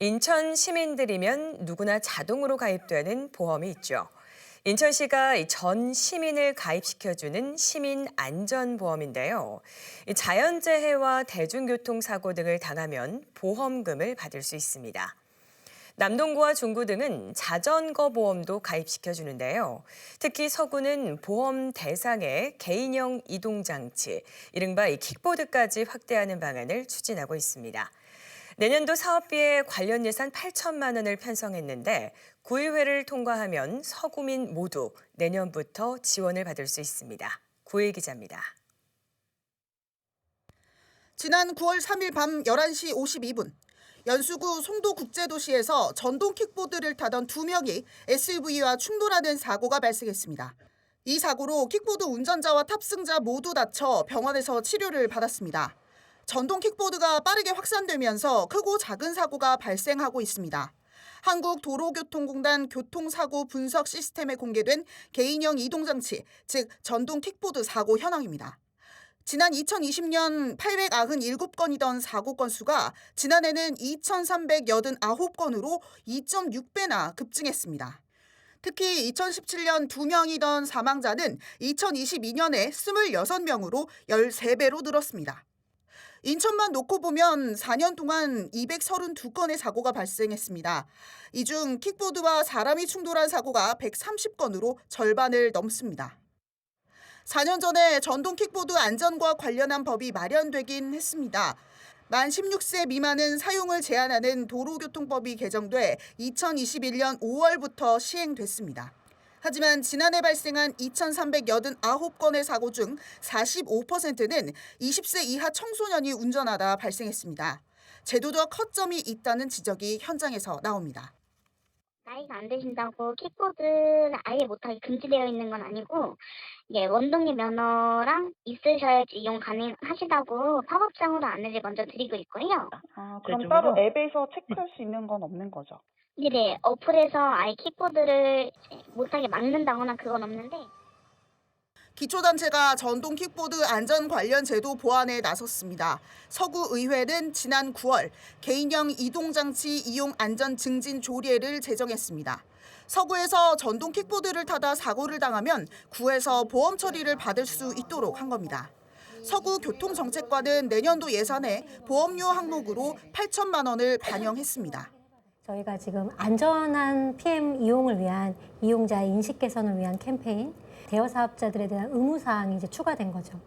인천 시민들이면 누구나 자동으로 가입되는 보험이 있죠. 인천시가 전 시민을 가입시켜주는 시민안전보험인데요. 자연재해와 대중교통사고 등을 당하면 보험금을 받을 수 있습니다. 남동구와 중구 등은 자전거 보험도 가입시켜주는데요. 특히 서구는 보험 대상에 개인형 이동장치, 이른바 킥보드까지 확대하는 방안을 추진하고 있습니다. 내년도 사업비에 관련 예산 8천만 원을 편성했는데 구의회를 통과하면 서구민 모두 내년부터 지원을 받을 수 있습니다. 구혜 기자입니다. 지난 9월 3일 밤 11시 52분 연수구 송도국제도시에서 전동 킥보드를 타던 2명이 SUV와 충돌하는 사고가 발생했습니다. 이 사고로 킥보드 운전자와 탑승자 모두 다쳐 병원에서 치료를 받았습니다. 전동 킥보드가 빠르게 확산되면서 크고 작은 사고가 발생하고 있습니다. 한국도로교통공단 교통사고 분석 시스템에 공개된 개인형 이동장치, 즉 전동 킥보드 사고 현황입니다. 지난 2020년 897건이던 사고 건수가 지난해는 2,389건으로 2.6배나 급증했습니다. 특히 2017년 2명이던 사망자는 2022년에 26명으로 13배로 늘었습니다. 인천만 놓고 보면 4년 동안 232건의 사고가 발생했습니다. 이 중 킥보드와 사람이 충돌한 사고가 130건으로 절반을 넘습니다. 4년 전에 전동 킥보드 안전과 관련한 법이 마련되긴 했습니다. 만 16세 미만은 사용을 제한하는 도로교통법이 개정돼 2021년 5월부터 시행됐습니다. 하지만 지난해 발생한 2,389건의 사고 중 45%는 20세 이하 청소년이 운전하다 발생했습니다. 제도적 허점이 있다는 지적이 현장에서 나옵니다. 나이가 안 되신다고 킥보드를 아예 못하게 금지되어 있는 건 아니고 이게 원동기 면허랑 있으셔야지 이용 가능하시다고 팝업장으로 안내를 먼저 드리고 있고요. 그럼 따로 앱에서 체크할 수 있는 건 없는 거죠? 네, 어플에서 아예 킥보드를 못하게 막는다거나 그건 없는데 기초단체가 전동 킥보드 안전 관련 제도 보완에 나섰습니다. 서구의회는 지난 9월 개인형 이동장치 이용 안전 증진 조례를 제정했습니다. 서구에서 전동 킥보드를 타다 사고를 당하면 구에서 보험 처리를 받을 수 있도록 한 겁니다. 서구 교통정책과는 내년도 예산에 보험료 항목으로 8천만 원을 반영했습니다. 저희가 지금 안전한 PM 이용을 위한 이용자의 인식 개선을 위한 캠페인, 대여 사업자들에 대한 의무 사항이 이제 추가된 거죠.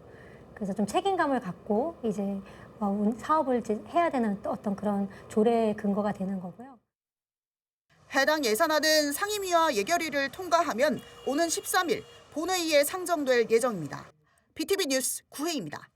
그래서 좀 책임감을 갖고 이제 사업을 이제 해야 되는 어떤 그런 조례의 근거가 되는 거고요. 해당 예산안은 상임위와 예결위를 통과하면 오는 13일 본회의에 상정될 예정입니다. BTV 뉴스 구혜입니다.